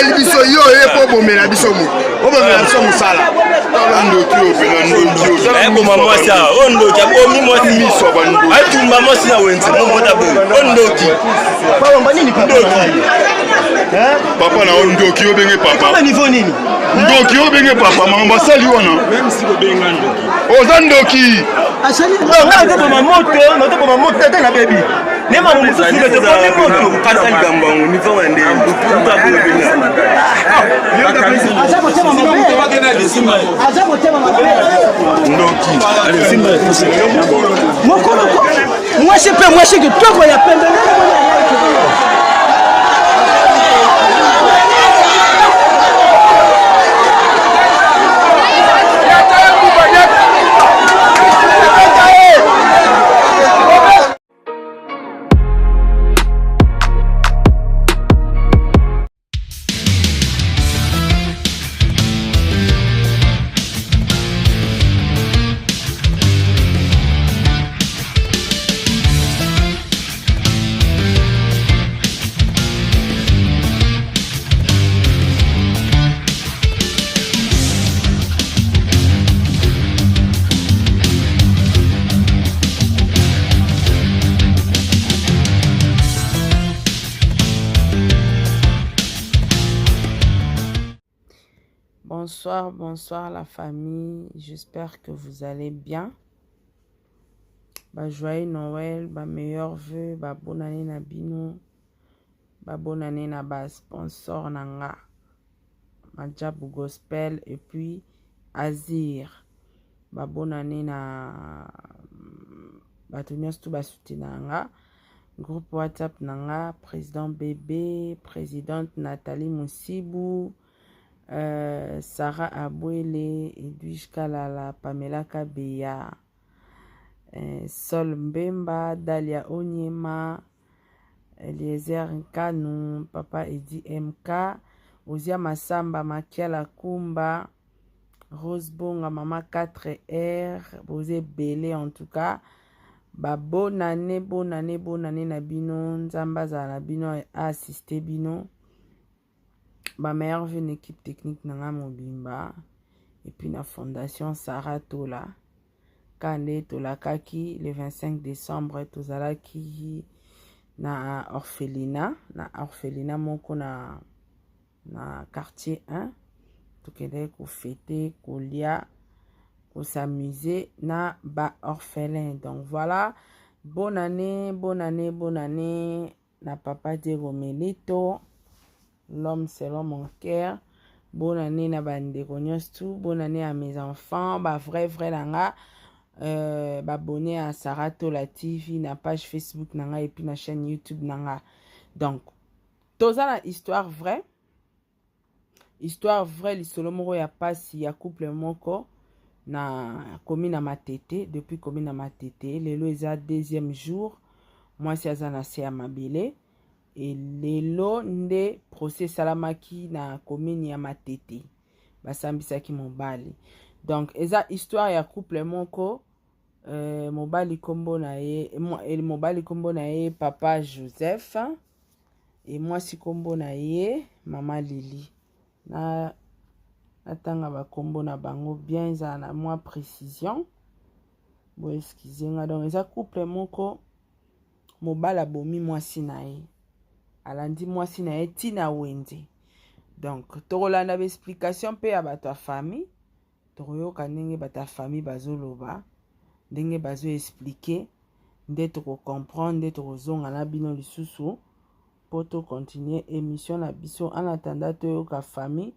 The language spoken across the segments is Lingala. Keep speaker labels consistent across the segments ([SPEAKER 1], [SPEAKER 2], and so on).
[SPEAKER 1] Bombeli biso yo po bomela biso mo. Bomela biso musala. Ndoki opena ndoki.
[SPEAKER 2] Eko mama sa ondoki abomi mwasi miso bandu. Atumba mwasi na wenze mo mota bo. Ondoki.
[SPEAKER 3] Papa nini
[SPEAKER 2] ndoki.
[SPEAKER 1] Papa na ondoki obenge papa.
[SPEAKER 3] Papa niveau nini?
[SPEAKER 1] Ndoki obenge papa mama basali wana.
[SPEAKER 2] Même si obenga ndoki.
[SPEAKER 1] Oza ndoki.
[SPEAKER 3] Asali ndoki mama moto tata baby. Nema musu sile te poni moto.
[SPEAKER 2] Kasa ligambango ni fanga nde ndoki uta bo benga.
[SPEAKER 3] Aza kotema mama. Aza kotema mama.
[SPEAKER 2] Ndoki. Allez simba tous.
[SPEAKER 3] Mokolo. Moi je que toi ya pembe.
[SPEAKER 4] Bonsoir la famille, j'espère que vous allez bien. Joyeux Noël, meilleurs vœux, bonne année na bino, bonne année na sponsor nanga, Madjabou Gospel et puis Azir, bonne année na batunias tout nanga, groupe WhatsApp nanga, président Bébé, présidente Nathalie Moussibou, Sarah Abouele, Edwige Kalala, Pamela Kabeya, Sol Mbemba, Dalia Onyema, Eliezer Nkanu, Papa Edi MK, Ozia Massamba, Makiala Kumba, Rose Bonga, Mama 4R, Bosé Belé en tout cas. Bonne année na bino, Nzamba za na bino assisté bino. Meilleure vue une équipe technique nanga mobimba et puis la fondation Sarah Tola Kande Tola Kaki le 25 décembre tozalaki na orphelinat moko na quartier 1 tokende ko fêter kolia ko s'amuser na orphelin. Donc voilà, bonne année na papa Diego Melito, l'homme selon mon cœur. Bonne année na bande tout. Bonne année à mes enfants. Vrai nanga. Abonné à Sarah Tola TV na page Facebook nanga et puis na chaîne YouTube nanga. Donc tout ça la histoire vraie l'isolo moko ya pasi ya couple moko na commune na Matete. Depuis commune na Matete lelo eza deuxième jour moi si azana se ya mabele. Et lelo nde procès salamaki na commune ya Matete basambisaki mobali. Donc eza histoire ya couple moko mobali kombo na ye papa Joseph et moi si kombo na ye mama Lili na atanga ba kombo na bango bien za na moi précision bo excusez-moi. Donc eza couple moko mobala bomi mwasi na ye alandi mwasi na ye tina wenze. Donc tokolanda ba explication pe ya bato ya famille tokoyoka ndenge bato ya famille bazoloba ndenge bazo expliquer nde toko comprendre nde tokozonga na bino lisusu po to continuer émission na biso en attendant toyoka famille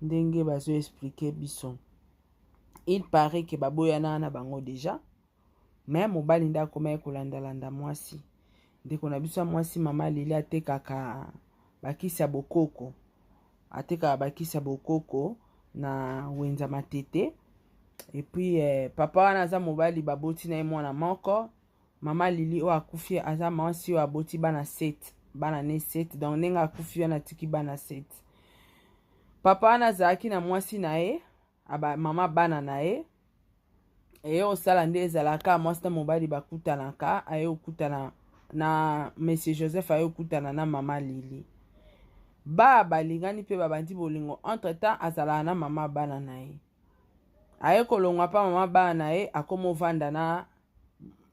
[SPEAKER 4] ndenge bazo expliquer biso. Il paraît que baboyana na bango déjà mais mobali nda koma kolandalanda mwasi ndeko na biso mwasi mama Lili atekaka bakisi ya bokoko na wenza Matete. Et puis papa wana aza mobali baboti na ye mwana moko. Mama Lili o akufi aza mwasi o aboti bana 7 donc ndenge akufi wana tiki bana 7. Papa wana azalaki na mwasi na ye mama bana na ye e osala nde ezalaka mwasi na mobali bakutanaka aye okutana na Monsieur Joseph aye okutana na mama Lili balingani pe babandi bolingo. Entre temps azala na mama bana na ye. Aye kolongwa pa mama bana na ye akomo vanda na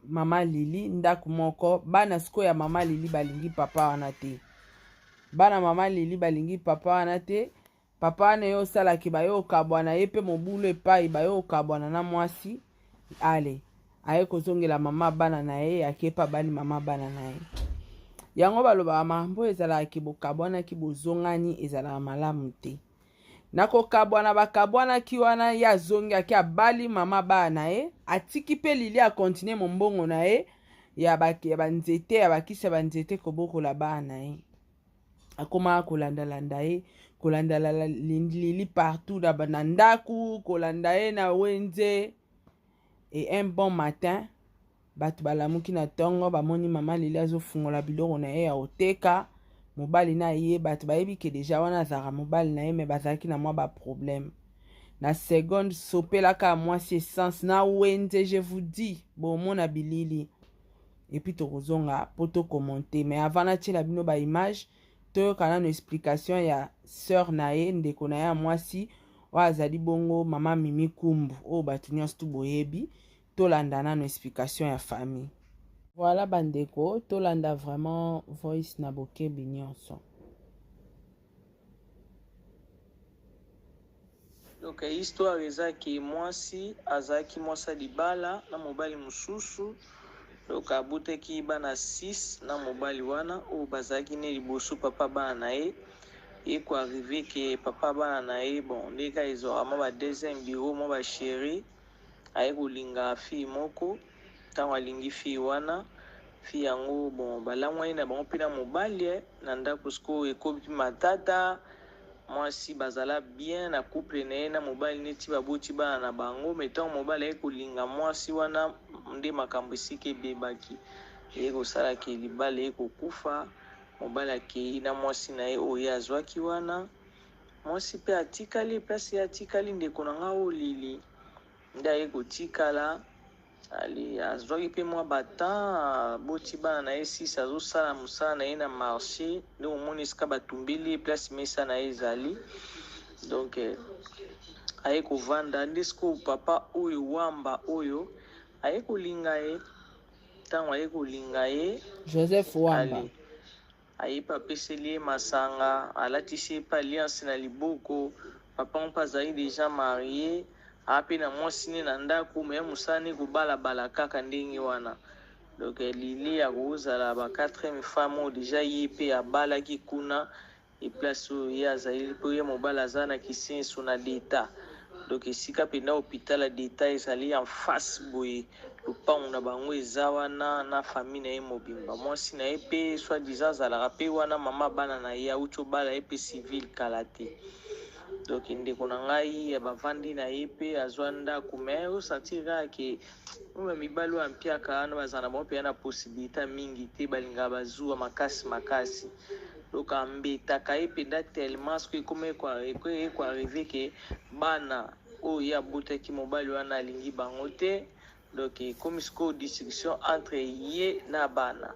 [SPEAKER 4] mama Lili ndaku moko. Bana siko ya mama Lili balingi papa wana te. Bana mama Lili balingi papa wana te. Papa wana yo salaki bayo kabwana ye pe mobulu epai bayo kabwana na mwasi. Ale aye kozongela mama bana na ye akepa bani mama bana na ye. Yango baloba mambo ezalaki bokabwana ki bozongani ezala malamu te. Nako kabwana bakabwana ki wana ya zongi aki abali mama bana na ye. Atiki pe Lili a continue mombongo na ye ya banzete ya bakisa banzete kobokola bana na ye. Akoma kolanda ye kolanda Lili partout da banandaku kolanda ye na wenze. Et un bon matin batu balamuki na tongo bamoni mama Lili azofungola biloko na ye ya oteka mobali na ye batu bayebi ke deja wana azaka mobali na ye me bazalaki na mwa ba problème na seconde sopelaka mwasi essence na wenze je vous dis bomona bilili et puis tokozonga po tokomonte mais avant natiela bino ba image toyoka nano explication ya sœur na ye ndeko na ye ya mwasi oyo azali bongo mama Mimi Kumbu oyo batu nyonso tu boyebi tolanda nano explication ya famille. Voilà bandeko tolanda vraiment voice na bokebi nyonso.
[SPEAKER 5] Donc histoire ezaki mwasi azaki mwasa libala na mobali mususu donc abuteki bana 6 na mobali wana o bazaki ne liboso papa bana na ye ko arrivé que papa bana na ye bon ndeka izo ama ba deuxième bureau mo ba chéri aye kolinga fille moko tango alingi fille wana fille yango bon balangwa na bango pina mobali na ndako sko ekobi matata mwasi bazala bien na couple na na mobali neti baboti bana na bango metant mobali aye kolinga mwasi wana nde makambo esike bebaki ye kosala ke libala ye kokufa mobali akei na mwasi na ye oyo azwaki wana mwasi pe atikali place atikali ndeko na nga o Lili nda ye kotikala ali azwaki pe mwa batan boti bana na ye 6 azosala mosala na ye na marché nde omoni esika batumbeli place mesa na ye ezali donc aye kovanda nde siko papa oyo wamba oyo aye kolinga ye ntango aye kolinga ye
[SPEAKER 4] Joseph Wamba
[SPEAKER 5] aye papeseli ye masanga alatisi ye pa alliance na liboko papa mpo azali déjà marié ape na mwasi ne na ndako me mosani kobalabala kaka ndenge wana donc Lili akozala ba 4e femme oyo déjà ye pe abalaki kuna eplace oyo ye azali mpo ye mobali aza na kisenso na d'etat donc esika mpenza hôpital ya d'etat ezali en face boye lopango na bango eza wana na famille na ye mobimba mwasi na ye pe soit disant azalaka pe wana mama bana na ye auti obala ye pe civil kala te donc ndeko na ngai bavandi na ye pe azwa ndako me osentir kaka ke oyo mibali oyo ampiaka wana bazala na bango mpe na possibilité mingi te balingaka bazuwa makasi donc ambetaka ye mpenza tellement soki ekoarrive ke bana oyo ye abotaki mobali wana alingi bango te donc ekomi sikoyo distinction entre ye na bana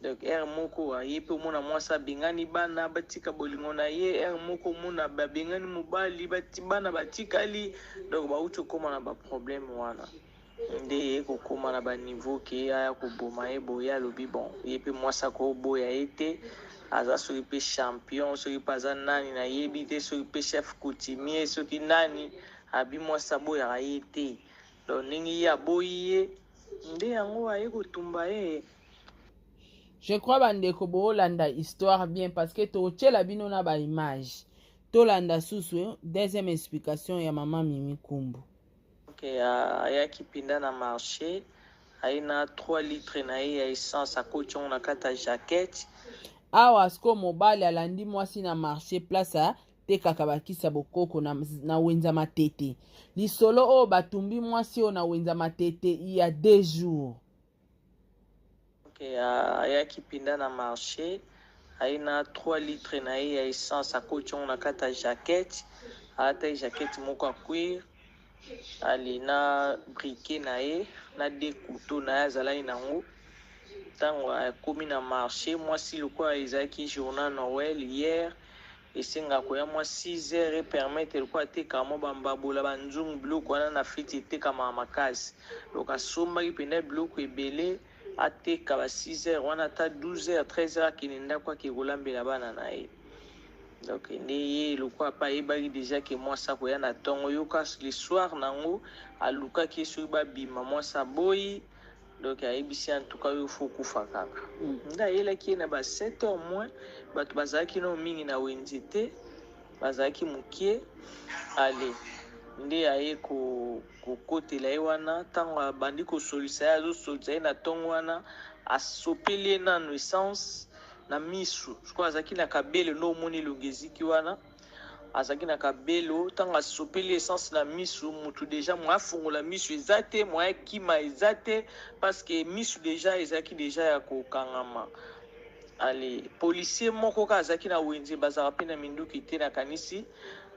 [SPEAKER 5] donc ere moko aye pe omona mwasi abengani bana batika bolingo na ye ere moko omona babengani mobali bana batikali donc bauti okóma na baproblème wana nde ye kokóma na baniveau ke aya koboma ye boye alobi bon ye mpe mwasi akoboya ye te aza soki mpe champion soki mpe aza nani nayebi te soki mpe chef coutumier soki nani abi mwasi aboyaka ye te donc ndenge ye aboyi ye nde yango aye kotumba ye.
[SPEAKER 4] Je crois bandeko boolanda histoire bien parce que totiela bino na ba image tolanda susu deuxième explication ya mama Mimi Kumbu.
[SPEAKER 5] Okay, ayaki pinda na marché aye na 3 litres na ye ya essence akotiongo na kata jaquette
[SPEAKER 4] awa siko mobali alandi mwasi na marché place tekaka bakisa bokoko na wenza matete lisolo oyo batumbi mwasi oyo na wenza matete il y a 2 jours.
[SPEAKER 5] Okay, ayaki pinda na marché aye na 3 litres na ye ya essence akotiongo na kata jaquette ata jaquette moko cuir ali na briquet na ye na 2 couteaux na ye azalaki nango ntango akomi na marché mwasi lokola ezalaki journal Noël hier esenga koya mwa 6 heures permettre ko ateka mo bambabola banzungu biloko wana na fiti etekama makasi donc asombaki mpena biloko ebele ateka ba 6 heures wana ata 12 heures 13 heures akende ndako akekolambela bana na ye donc nde ye lokwa pa ayebaki déjà ke mwasi akoya na ntongo yoka le soir nango alukaki soki babima mwasi aboyi donc ayebisi en tout cas yo faut kufa kaka nde ayelaki ye na ba 7 heures moins bato bazalaki no mingi na wenze te bazalaki mokie ale nde aye kokotela ye wana ntango abandi kosolisa ye azosolisa ye na ntongo wana asopeli ye nano essence na misu siko azalaki na kabelo ndo omoni elongo eziki wana azalaki na kabelo ntango asopeli essence na misu mutu deja mwa afungola misu eza te mwa akima eza te parceke misu deja ezalaki deja ya kokangama ale policier moko ka azalaki na wenze bazalaka mpe na minduki te na kanisi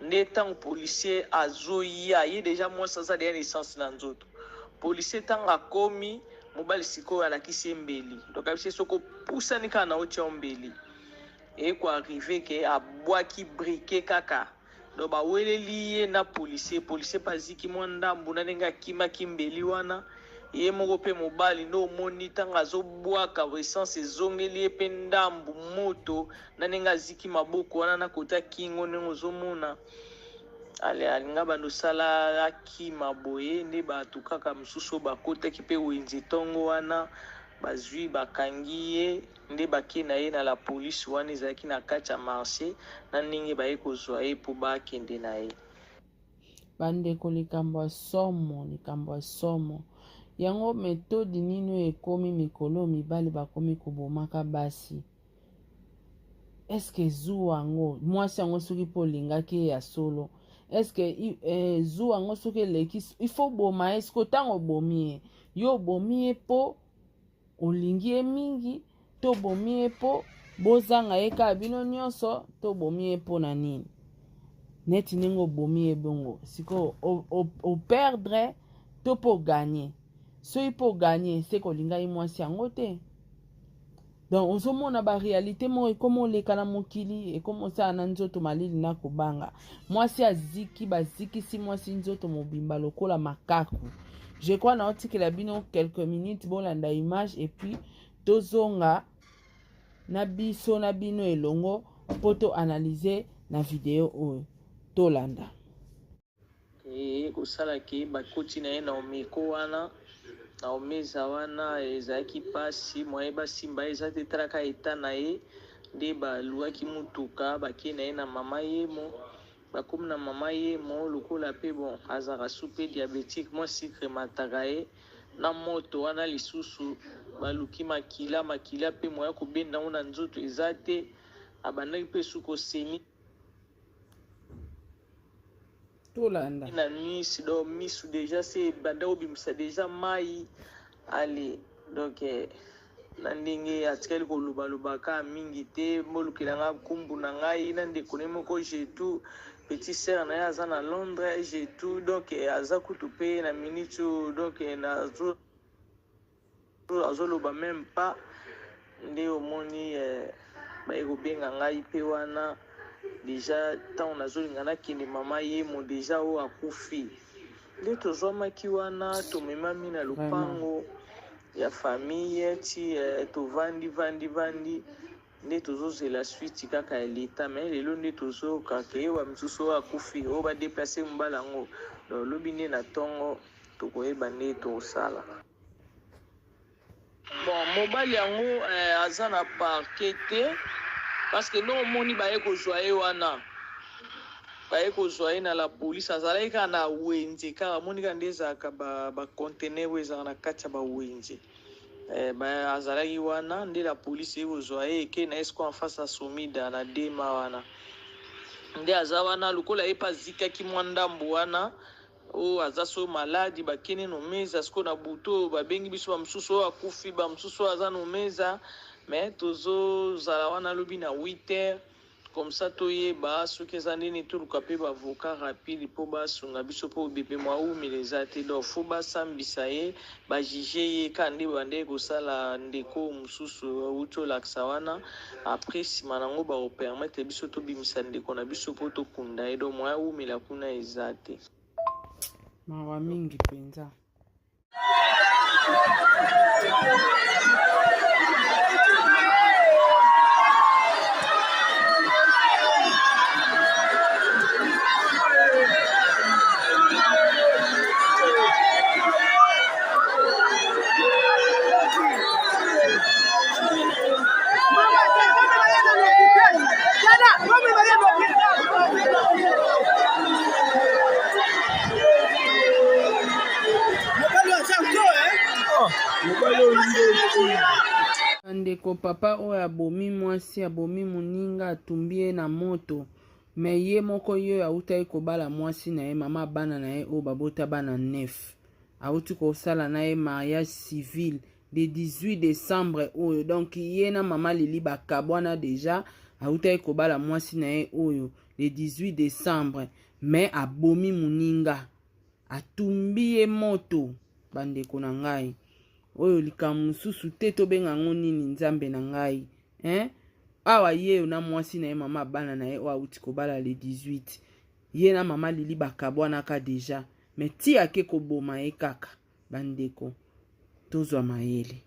[SPEAKER 5] nde ntango policier azoya ye deja mwasi aza deya na essence na nzoto policier ntango akomi mobali sikoyo alakisi ye mbeli donc abisi soko opusani kaka na otia mbeli ekoarrive ke abwaki brike kaka donc baweleli ye na policier mpe aziki mwa ndambu na ndenge akimaki mbeli wana ye moko mpe mobali nde omoni ntango azobwaka essence ezongeli ye mpe ndambu moto na ndenge aziki maboko wana na kota kingo ndenge ozomona alinga bandosala akima boye nde bato kaka mosusu bakotaki mpe wenze ntongo wana bazwi bakangi ye nde bake na ye na la polisi wana ezalaki na kati ya marché na ndenge baye kozwa ye mpo bakende na ye
[SPEAKER 4] bandeko likambo ya somo yango metodi nini ekomi mikolo mibali bakomi kobomaka basi eske zuwa yango mwasi yango soki mpo olingaki ya solo eske zuwa yango soki eleki ifo boma eske otango obomi ye yo obomi ye mpo olingi ye mingi to bomi ye mpo bozanga ye kaka bino nyonso to bomi ye mpo na nini neti ndenge obomi ye bongo sikoyo operdre to mpo ganye soki mpo ganye se kolinga ye mwasi yango te donc ozomona barealité moko ekoma oleka na mokili ekoma osala na nzoto malili na kobanga mwasi bazikisi mwasi nzoto mobimba lokola makaku je crois na otikela bino quelques minutes bolanda image et puis tozonga na biso na bino elongo mpo to analyse na video oyo tolanda
[SPEAKER 5] kosalaki bakoti na ye na omeko wana na omeza wana ezalaki mpasi mwaye basimba ye eza te talaka eta na ye nde baluaki mutuka bakei na ye na mama yemo bakomi na mama yemo lokola mpe bon azalaka su mpe diabétique mwa sikre mataka ye na moto wana lisusu baluki makila mpe moya kobenda ngo na nzoto eza te abandaki mpe su koseni
[SPEAKER 4] tolanda
[SPEAKER 5] na misi donc misu déjà se banda obimisa déjà mai ale donc na ndenge atikali kolobalobaka mingi te molukelanga kumbu na ngai na ndeko ne moko jetu petit sœur na ye aza na Londres jetu donc aza kutu mpe na minute donc azoloba même pas nde omoni baye kobenga ngai mpe wana déjà ntango nazolinga nakende mama yemo déjà oyo akufi nde tozwamaki wana tomemami na lopango ya famille ti tovandi nde tozozela suite kaka ya leta me lelo nde tozokaka yeba misusu oyo akufi oyo badeplace mobala yango lobi nde na ntongo tokoyeba nde tokosala bon mobali yango aza na parke te parce que non omoni baye kozwa ye wana baye kozwa ye na la polise azalaki kaka na wenze kaka amoni kaka nde ezalaka bacontener oyo ezalaka na kati ya bawenze azalaki wana nde la polise ekozwa ye eke na esiko en face ya somida na dema wana nde aza wana lokola ye mpe azikaki mwa ndambo wana oyo aza so maladi bakene nomeza siko na buto babengi biso bamosusu oyo akufi bamosusu oyo aza nomeza me tozozala wana lobi na 8 heures comme ça toyeba soki eza ndeni toluka mpe bavocat rapide mpo basunga biso mpo bepe mwa umela eza te donc fo basambisa ye bajuge ye ka nde bande kosala ndeko mosusu auti olakisa wana après nsima nango baopermettre biso tobimisa ndeko na biso mpo tokunda ye donc mwa umela kuna eza te
[SPEAKER 4] mawa mingi mpenza. Ndeko papa oyo abomi mwasi abomi moninga atumbi ye na moto me ye moko ye autai kobala mwasi na ye mama bana na ye oyo babota bana 9 auti kosala na ye mariage civil de 18 décembre oyo donc ye na mama Lili bakabwana deja autai kobala mwasi na ye oyo de 18 décembre me abomi moninga atumbi ye moto bandeko na ngai oyo likambo mosusu te tobenga ngo nini nzambe na ngai awa ye na mwasi na ye mama bana na ye oyo auti kobala le 18 ye na mama Lili bakabwanaka deja me ti ake koboma ye kaka bandeko tozwa mayele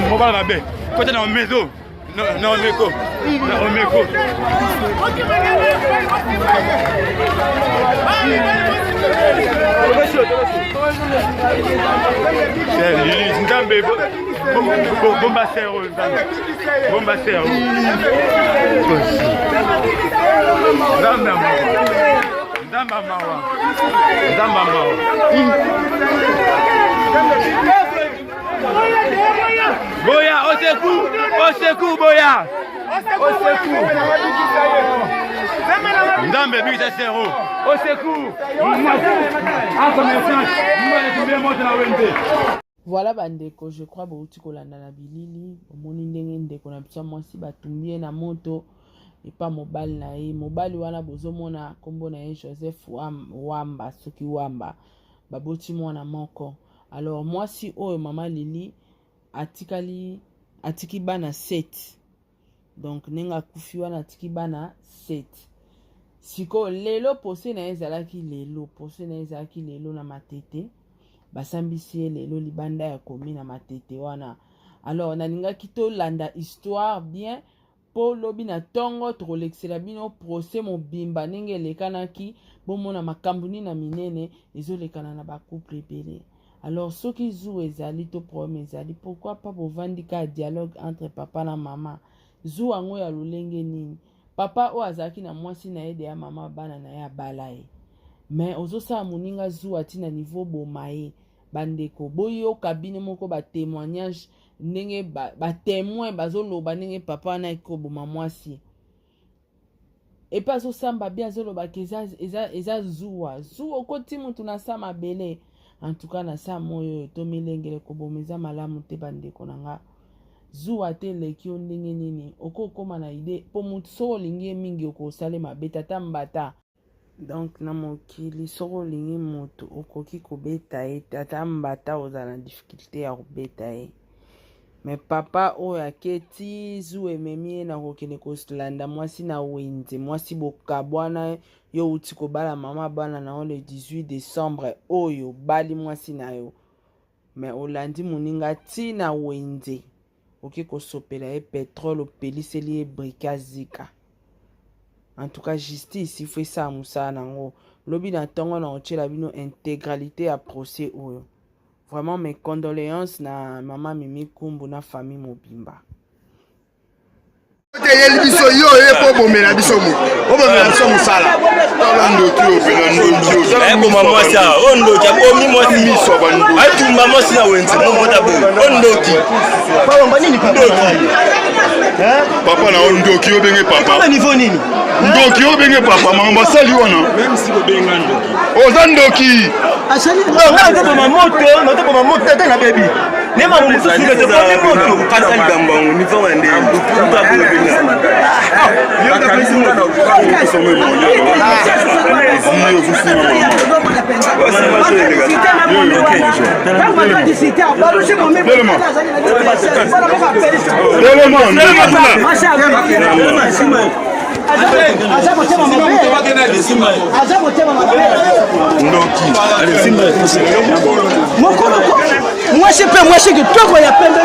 [SPEAKER 3] Mobile mabe. Côté na maison. Non meko. Non meko. C'est Nzambe bomba sero Nzambe. Bomba sero. Nzambe mawa. Nzambe mawa. Boya, au secours, Boya. Au secours. Ndambe bita sero. Au secours.
[SPEAKER 4] Voilà bandeko, je crois bauti kolanda na bilili, omoni ndenge ndeko na biso mwasi batumbi na moto epa mobali na ye, mobali wana bozomona kombo na ye Joseph Wamba, soki Wamba, baboti mwana moko. Alors mwasi oyo mama Lili atiki bana 7. Donc nenga kufi wana atiki bana 7. Siko lelo pose na ezalaki lelo na matete. Basambisi lelo libanda ya komi na matete wana. Alors nalingaki to landa histoire bien po lobi na tongo tolexela bino procès mobimba nenge lekanaki bomona makambuni na minene ezolekana na ba couple ebele. Alors soki zu ezali to problème ezali, pourquoi pas bovandika dialogue entre papa na mama. Zu ango ya lolenge nini. Papa o azaki na mwasi na ede ya mama bana na ya balaye. Mais ozosa moninga zu ati na niveau bomaye. Bandeko boyo kabine moko ba témoignage ndenge ba témoin bazoloba ndenge papa na ekoboma mwasi. Et pas zo samba bien zoloba keza eza zuwa. Zu okoti mutu na sama bele. En tout cas na sa moyo to milengele kobomeza malamu te bandeko nanga. Zuwa te leki ndenge nini okokoma na ide po mutu so lingi mingi okosale mabeta tambata. Donc na mokili soko lingi moto okoki kobeta ye tata mbata ozala difficulté ya kobeta ye. Mais papa oyo aketi zu ememi na kokene koslanda mwasi na wenze mwasi bokabwana yo uti kobala mama bana na le 18 décembre oyo bali mwasi na yo. Mais olandi moninga ti na wenze oki kosopela ye pétrole opeliseli ye brika zika. En tout cas justice il faut ça musa nango lobi na ntongo na otiela bino intégralité ya procès oyo. Vraiment mes condoléances na mama Mimi Kumbu na famille mobimba.
[SPEAKER 1] Teyeli biso yo po bomela biso mu. O bomela biso musala. Tolo ndoki opena ndoki.
[SPEAKER 2] Eko mama sa ondoki abomi mwasi miso bandu. Atumba mwasi na wenze mota bo. Ondoki.
[SPEAKER 3] Papa mbanini papa?
[SPEAKER 1] Papa na ondoki obenge papa.
[SPEAKER 3] Papa niveau nini?
[SPEAKER 1] Ndoki obenge papa mama sali wana.
[SPEAKER 2] Même si obenga ndoki.
[SPEAKER 1] Oza ndoki.
[SPEAKER 3] Asali nga ndoto mamoto, ndoto mamoto tata na baby. Nema musu sile te kwa moto.
[SPEAKER 2] Kasa ligamba niveau wende. Mtu abobenga. Yo da pesi mwana ukisoma mmoja. Zio zusima.
[SPEAKER 3] Moi je peux, moi je que toi, il y a plein de